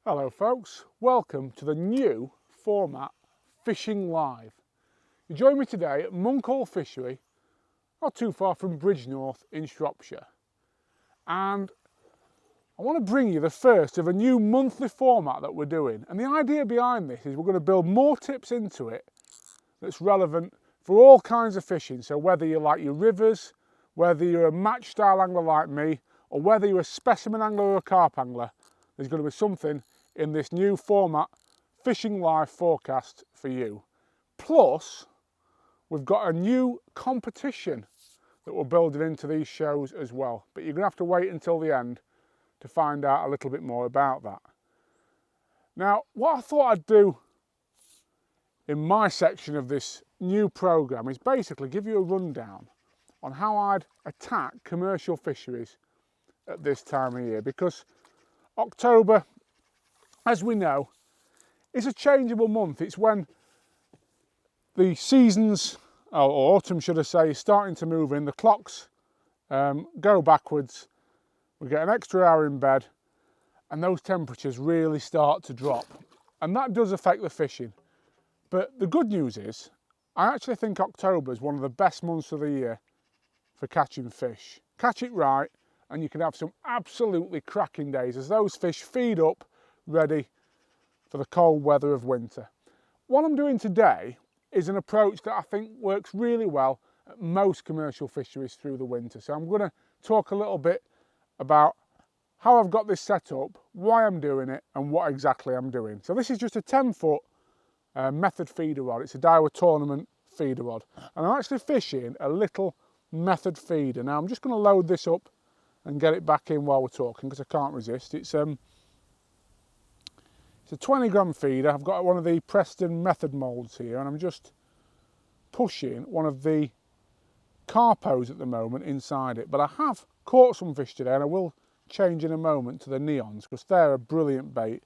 Hello folks, welcome to the new format Fishing Live. You join me today at Monkhall Fishery, not too far from Bridgnorth in Shropshire. And I want to bring you the first of a new monthly format that we're doing. And the idea behind this is we're going to build more tips into it that's relevant for all kinds of fishing. So whether you like your rivers, whether you're a match style angler like me, or whether you're a specimen angler or a carp angler, there's going to be something in this new format Fishing Live forecast for you. Plus, we've got a new competition that we're building into these shows as well. But you're going to have to wait until the end to find out a little bit more about that. Now, what I thought I'd do in my section of this new programme is basically give you a rundown on how I'd attack commercial fisheries at this time of year, because October, as we know, is a changeable month. It's when the seasons, or autumn should I say, is starting to move in. The clocks go backwards, we get an extra hour in bed, and those temperatures really start to drop. And that does affect the fishing. But the good news is, I actually think October is one of the best months of the year for catching fish. Catch it right, and you can have some absolutely cracking days as those fish feed up, ready for the cold weather of winter. What I'm doing today is an approach that I think works really well at most commercial fisheries through the winter. So I'm going to talk a little bit about how I've got this set up, why I'm doing it, and what exactly I'm doing. So this is just a 10-foot method feeder rod. It's a Daiwa tournament feeder rod, and I'm actually fishing a little method feeder. Now I'm just going to load this up and get it back in while we're talking, because I can't resist. It's a 20 gram feeder. I've got one of the Preston method moulds here, and I'm just pushing one of the Carpos at the moment inside it. But I have caught some fish today, and I will change in a moment to the neons, because they're a brilliant bait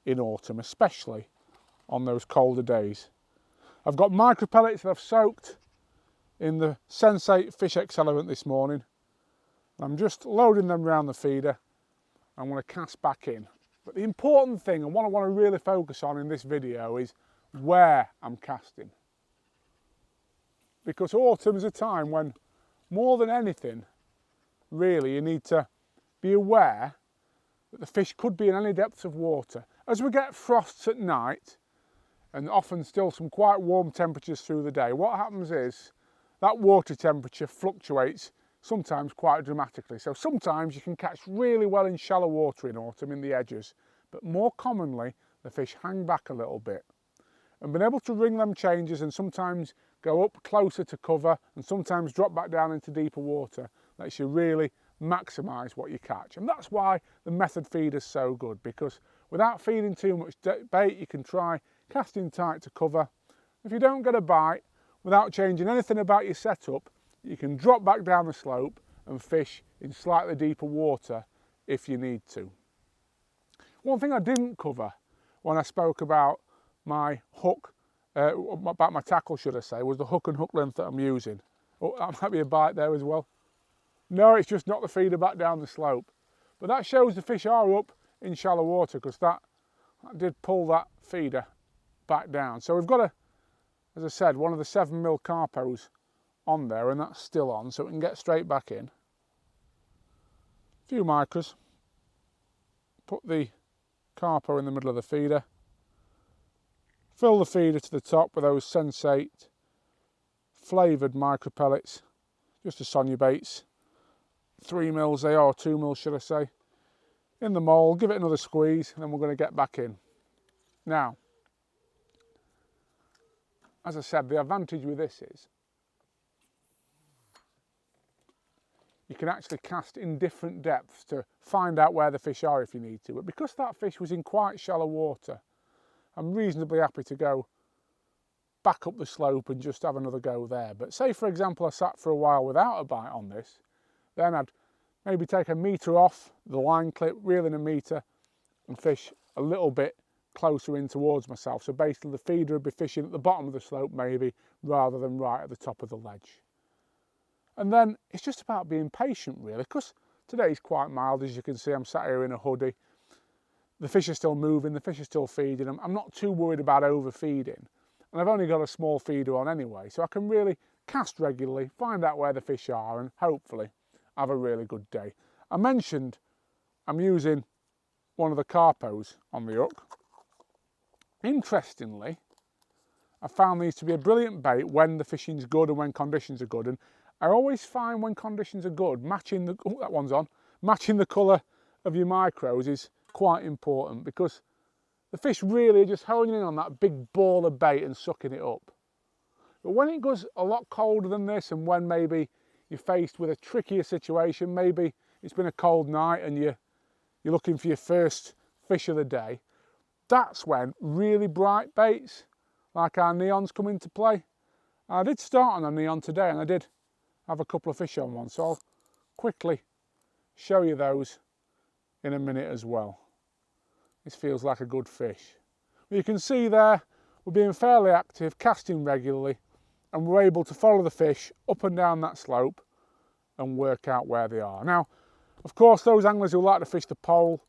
in autumn, especially on those colder days. I've got micro pellets that I've soaked in the Sensate fish accelerant this morning. I'm just loading them around the feeder. I'm going to cast back in. But the important thing, and what I want to really focus on in this video, is where I'm casting. Because autumn is a time when, more than anything, really, you need to be aware that the fish could be in any depths of water. As we get frosts at night, and often still some quite warm temperatures through the day, what happens is that water temperature fluctuates sometimes quite dramatically. So sometimes you can catch really well in shallow water in autumn in the edges, but more commonly the fish hang back a little bit. And being able to ring them changes and sometimes go up closer to cover and sometimes drop back down into deeper water lets you really maximise what you catch. And that's why the method feeder is so good, because without feeding too much bait, you can try casting tight to cover. If you don't get a bite, without changing anything about your setup, you can drop back down the slope and fish in slightly deeper water if you need to. One thing I didn't cover when I spoke about my hook, about my tackle should I say, was the hook and hook length that I'm using. Oh, that might be a bite there as well. No, it's just not the feeder back down the slope. But that shows the fish are up in shallow water, because that did pull that feeder back down. So we've got as I said, one of the 7mm Carpos on there, and that's still on, so we can get straight back in. A few micros. Put the Carpo in the middle of the feeder. Fill the feeder to the top with those Sensate flavoured micro pellets, just a Sonia baits. 3mm they are, or 2mm should I say. In the mould, give it another squeeze, and then we're going to get back in. Now, as I said, the advantage with this is you can actually cast in different depths to find out where the fish are if you need to. But because that fish was in quite shallow water, I'm reasonably happy to go back up the slope and just have another go there. But say, for example, I sat for a while without a bite on this, then I'd maybe take a metre off the line clip, reel in a metre, and fish a little bit closer in towards myself. So basically the feeder would be fishing at the bottom of the slope maybe, rather than right at the top of the ledge. And then it's just about being patient really, because today's quite mild. As you can see, I'm sat here in a hoodie. the fish are still moving, the fish are still feeding. I'm not too worried about overfeeding. And I've only got a small feeder on anyway, so I can really cast regularly, find out where the fish are, and hopefully have a really good day. I mentioned I'm using one of the Carpos on the hook. Interestingly, I found these to be a brilliant bait when the fishing's good and when conditions are good. And I always find when conditions are good, matching the, oh, that one's on, matching the colour of your micros is quite important, because the fish really are just honing in on that big ball of bait and sucking it up. But when it goes a lot colder than this, and when maybe you're faced with a trickier situation, maybe it's been a cold night and you're looking for your first fish of the day, that's when really bright baits like our neons come into play. I did start on a neon today, and I did have a couple of fish on one, so I'll quickly show you those in a minute as well. This feels like a good fish. But you can see there, we're being fairly active, casting regularly, and we're able to follow the fish up and down that slope and work out where they are. Now, of course, those anglers who like to fish the pole,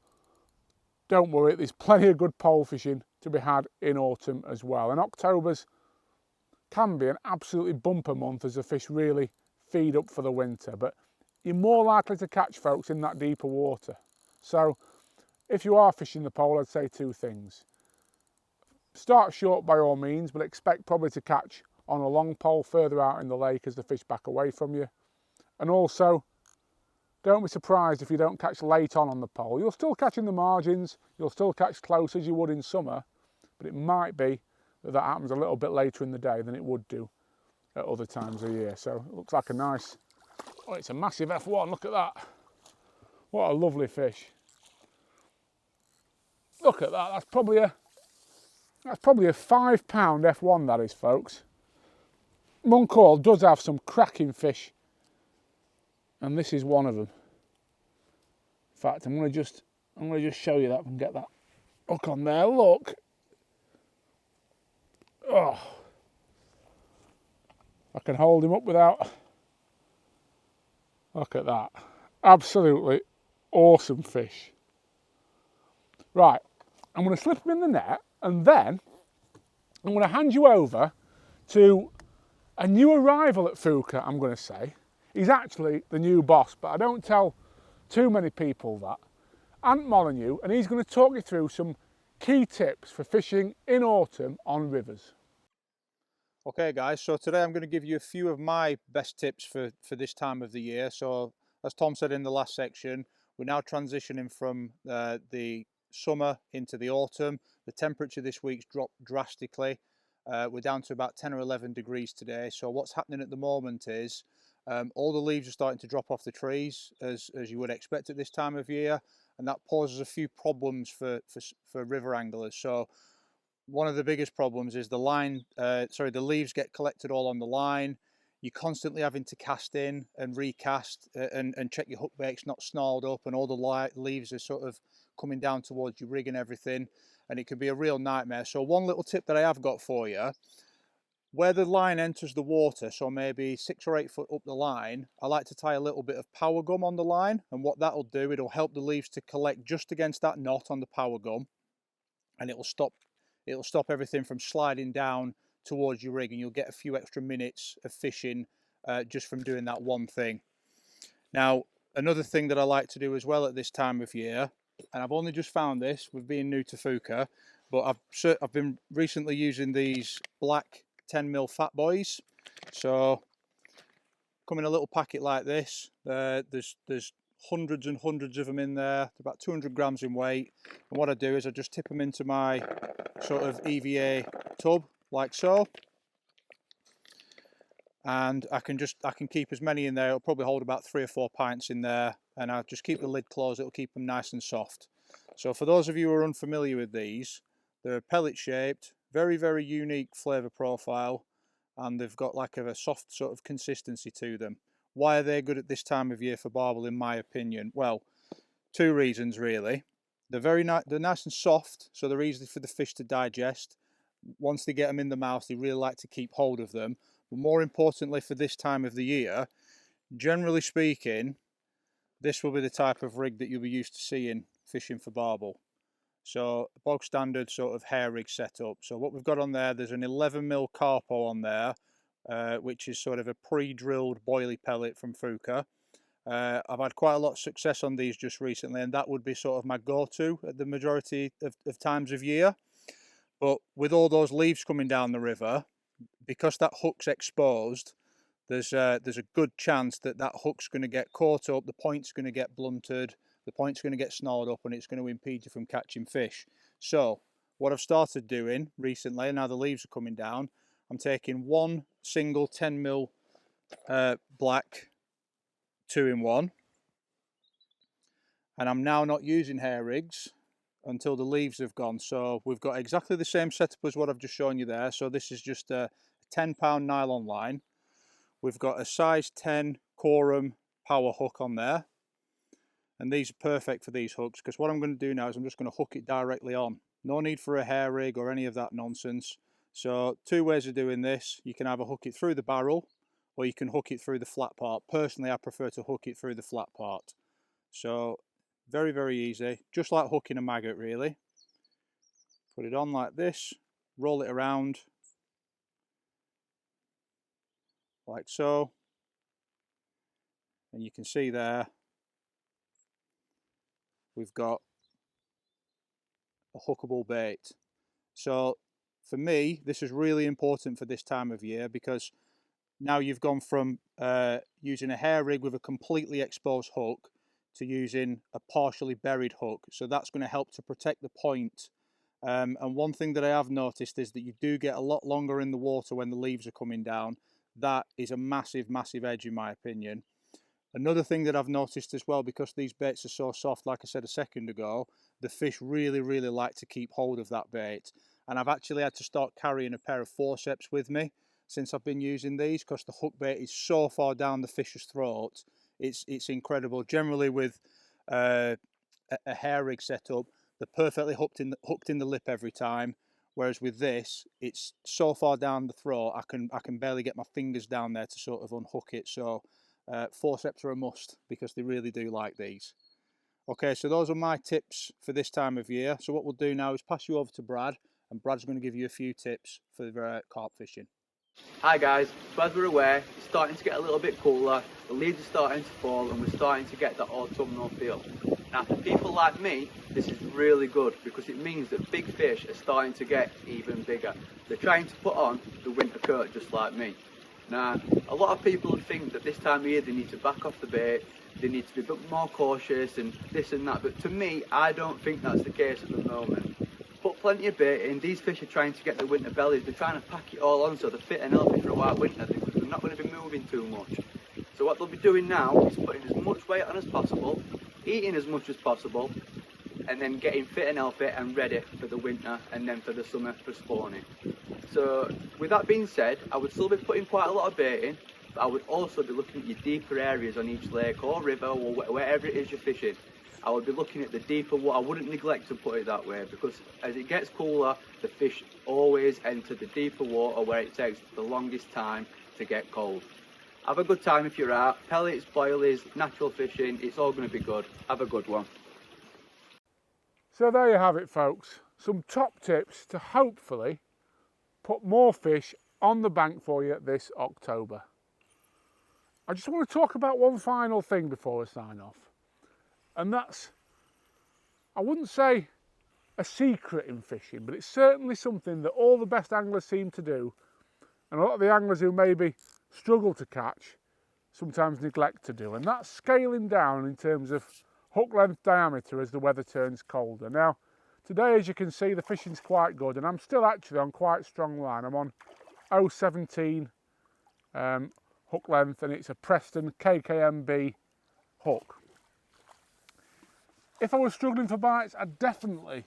don't worry, there's plenty of good pole fishing to be had in autumn as well. And October's can be an absolutely bumper month as the fish really feed up for the winter, but you're more likely to catch folks in that deeper water. So if you are fishing the pole, I'd say two things. Start short by all means, but expect probably to catch on a long pole further out in the lake as the fish back away from you. And also, don't be surprised if you don't catch late on the pole. You'll still catch in the margins, you'll still catch close as you would in summer, but it might be that that happens a little bit later in the day than it would do at other times of year. So it looks like a nice, oh, it's a massive F1, look at that. What a lovely fish. Look at that, that's probably a 5 pound F1 that is, folks. Monk Hall does have some cracking fish, and this is one of them. In fact, I'm going to just show you that and get that hook on there. Look. Oh. I can hold him up without. Look at that. Absolutely awesome fish. Right, I'm going to slip him in the net, and then I'm going to hand you over to a new arrival at Fjuka, I'm going to say. He's actually the new boss, but I don't tell too many people that. Ant Molyneux, and he's going to talk you through some key tips for fishing in autumn on rivers. Okay guys, so today I'm going to give you a few of my best tips for this time of the year. So as Tom said in the last section, we're now transitioning from the summer into the autumn. The temperature this week's dropped drastically. We're down to about 10 or 11 degrees today. So what's happening at the moment is all the leaves are starting to drop off the trees, as you would expect at this time of year, and that poses a few problems for river anglers. So one of the biggest problems is the leaves get collected all on the line. You're constantly having to cast in and recast and check your hook bait's not snarled up, and all the leaves are sort of coming down towards your rig and everything, and it can be a real nightmare. So one little tip that I have got for you, where the line enters the water, so maybe 6 or 8 foot up the line, I like to tie a little bit of power gum on the line, and what that'll do, it'll help the leaves to collect just against that knot on the power gum, and it'll stop everything from sliding down towards your rig, and you'll get a few extra minutes of fishing just from doing that one thing. Now, another thing that I like to do as well at this time of year, and I've only just found this with being new to Fjuka, but I've been recently using these black 10mm fat boys. So come in a little packet like this. There's hundreds and hundreds of them in there, about 200 grams in weight. And what I do is I just tip them into my sort of EVA tub like so, and I can keep as many in there. It'll probably hold about 3 or 4 pints in there, and I'll just keep the lid closed. It'll keep them nice and soft. So for those of you who are unfamiliar with these, they're pellet shaped, very, very unique flavour profile, and they've got like a soft sort of consistency to them. Why are they good at this time of year for barbel, in my opinion? Well, 2 reasons really. They're nice and soft, so they're easy for the fish to digest. Once they get them in the mouth, they really like to keep hold of them. But more importantly, for this time of the year, generally speaking, this will be the type of rig that you'll be used to seeing fishing for barbel. So bog standard sort of hair rig setup. So what we've got on there, there's an 11mm Carpo on there, which is sort of a pre-drilled boilie pellet from Fjuka. I've had quite a lot of success on these just recently, and that would be sort of my go-to at the majority of times of year. But with all those leaves coming down the river, because that hook's exposed, there's a good chance that that hook's going to get caught up, the point's going to get blunted, the point's going to get snarled up, and it's going to impede you from catching fish. So what I've started doing recently, now the leaves are coming down, I'm taking one single 10mm black 2-in-1, and I'm now not using hair rigs until the leaves have gone. So we've got exactly the same setup as what I've just shown you there. So this is just a 10-pound nylon line. We've got a size 10 quorum power hook on there, and these are perfect for these hooks, because what I'm going to do now is I'm just going to hook it directly on. No need for a hair rig or any of that nonsense. So two ways of doing this: you can either hook it through the barrel, or you can hook it through the flat part. Personally, I prefer to hook it through the flat part. So very, very easy, just like hooking a maggot really. Put it on like this, roll it around like so, and you can see there we've got a hookable bait. So for me, this is really important for this time of year, because now you've gone from using a hair rig with a completely exposed hook to using a partially buried hook. So that's going to help to protect the point. And one thing that I have noticed is that you do get a lot longer in the water when the leaves are coming down. That is a massive, massive edge in my opinion. Another thing that I've noticed as well, because these baits are so soft, like I said a second ago, the fish really, really like to keep hold of that bait. And I've actually had to start carrying a pair of forceps with me since I've been using these, because the hook bait is so far down the fish's throat. It's incredible. Generally with a hair rig setup, they're perfectly hooked in the lip every time. Whereas with this, it's so far down the throat, I can barely get my fingers down there to sort of unhook it. So forceps are a must, because they really do like these. Okay, so those are my tips for this time of year. So what we'll do now is pass you over to Brad, and Brad's going to give you a few tips for carp fishing. Hi guys, so as we're aware, it's starting to get a little bit cooler, the leaves are starting to fall, and we're starting to get that autumnal feel. Now for people like me, this is really good, because it means that big fish are starting to get even bigger. They're trying to put on the winter coat just like me. Now, a lot of people think that this time of year they need to back off the bait, they need to be a bit more cautious and this and that, but to me, I don't think that's the case at the moment. Put plenty of bait in, these fish are trying to get the winter bellies, they're trying to pack it all on so they're fit and healthy for a while winter, because they're not going to be moving too much. So what they'll be doing now is putting as much weight on as possible, eating as much as possible, and then getting fit and healthy and ready for the winter and then for the summer for spawning. So with that being said, I would still be putting quite a lot of bait in, but I would also be looking at your deeper areas on each lake or river or wherever it is you're fishing. I would be looking at the deeper water. I wouldn't neglect to put it that way, because as it gets cooler, the fish always enter the deeper water where it takes the longest time to get cold. Have a good time if you're out. Pellets, boilies, natural fishing, it's all going to be good. Have a good one. So there you have it folks, some top tips to hopefully put more fish on the bank for you this October. I just want to talk about one final thing before I sign off, and that's, I wouldn't say a secret in fishing, but it's certainly something that all the best anglers seem to do, and a lot of the anglers who maybe struggle to catch sometimes neglect to do, and that's scaling down in terms of hook length diameter as the weather turns colder. Now today, as you can see, the fishing's quite good, and I'm still actually on quite strong line. I'm on 0.17 hook length, and it's a Preston KKMB hook. If I was struggling for bites, I'd definitely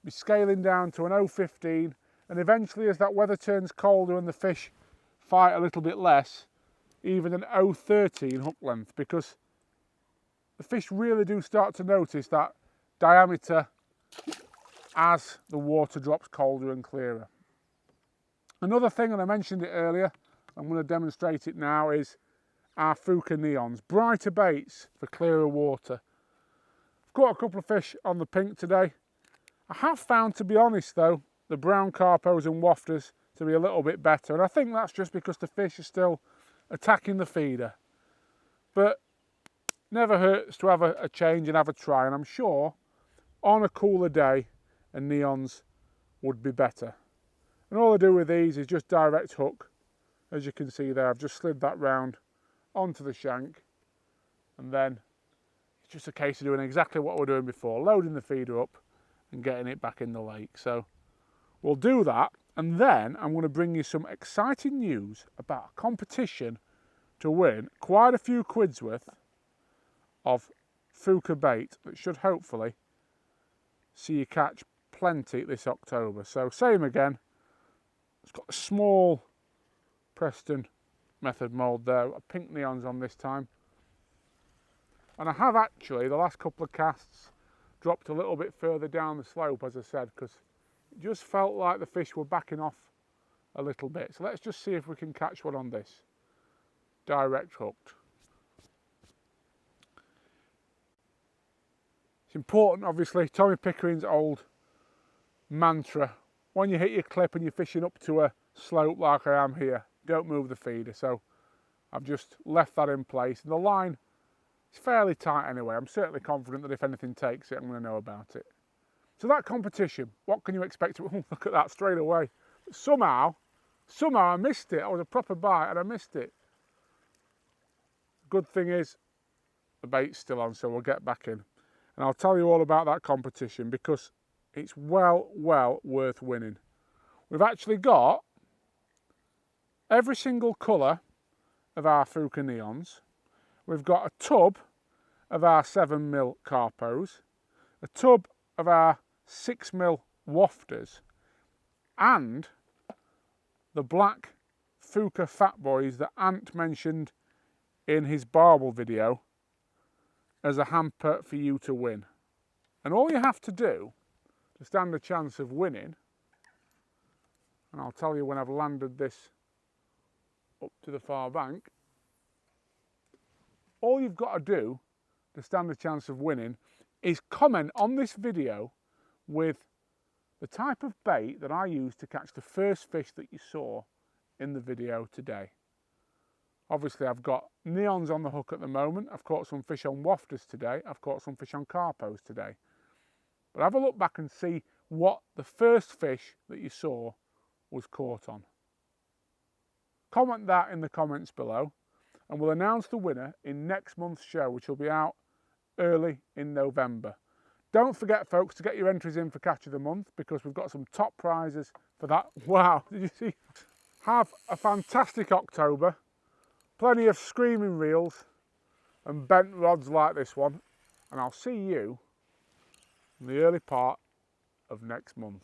be scaling down to an 0.15, and eventually as that weather turns colder and the fish fight a little bit less, even an 0.13 hook length, because the fish really do start to notice that diameter as the water drops colder and clearer. Another thing, and I mentioned it earlier, I'm going to demonstrate it now, is our Fjuka neons, brighter baits for clearer water. I've caught a couple of fish on the pink today. I have found, to be honest though, the brown carpos and wafters to be a little bit better, and I think that's just because the fish are still attacking the feeder. But never hurts to have a change and have a try, and I'm sure on a cooler day a neons would be better. And all I do with these is just direct hook. As you can see there, I've just slid that round onto the shank, and then it's just a case of doing exactly what we were doing before, loading the feeder up and getting it back in the lake. So we'll do that, and then I'm going to bring you some exciting news about a competition to win quite a few quid's worth of Fjuka bait that should hopefully see you catch plenty this October. So same again, it's got a small Preston method mould there, pink neons on this time. And I have actually, the last couple of casts, dropped a little bit further down the slope, as I said, because it just felt like the fish were backing off a little bit. So let's just see if we can catch one on this. Direct hooked. It's important, obviously, Tommy Pickering's old mantra, when you hit your clip and you're fishing up to a slope like I am here, don't move the feeder. So I've just left that in place, and the line is fairly tight anyway. I'm certainly confident that if anything takes it, I'm going to know about it. So that competition, what can you expect? Oh, look at that straight away. Somehow I missed it. I was a proper bite and I missed it. Good thing is the bait's still on, so we'll get back in. And I'll tell you all about that competition because it's well worth winning. We've actually got every single colour of our Fjuka neons. We've got a tub of our 7mm carpos, a tub of our 6mm wafters, and the black Fjuka fat boys that Ant mentioned in his barbel video as a hamper for you to win. And all you have to do to stand a chance of winning, and I'll tell you when I've landed this up to the far bank, all you've got to do to stand a chance of winning is comment on this video with the type of bait that I used to catch the first fish that you saw in the video today. Obviously I've got neons on the hook at the moment, I've caught some fish on wafters today, I've caught some fish on carpos today. But have a look back and see what the first fish that you saw was caught on. Comment that in the comments below, and we'll announce the winner in next month's show, which will be out early in November. Don't forget, folks, to get your entries in for Catch of the Month, because we've got some top prizes for that. Wow, did you see? Have a fantastic October. Plenty of screaming reels and bent rods like this one, and I'll see you in the early part of next month.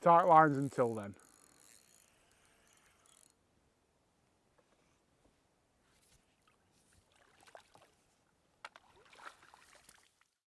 Tight lines until then.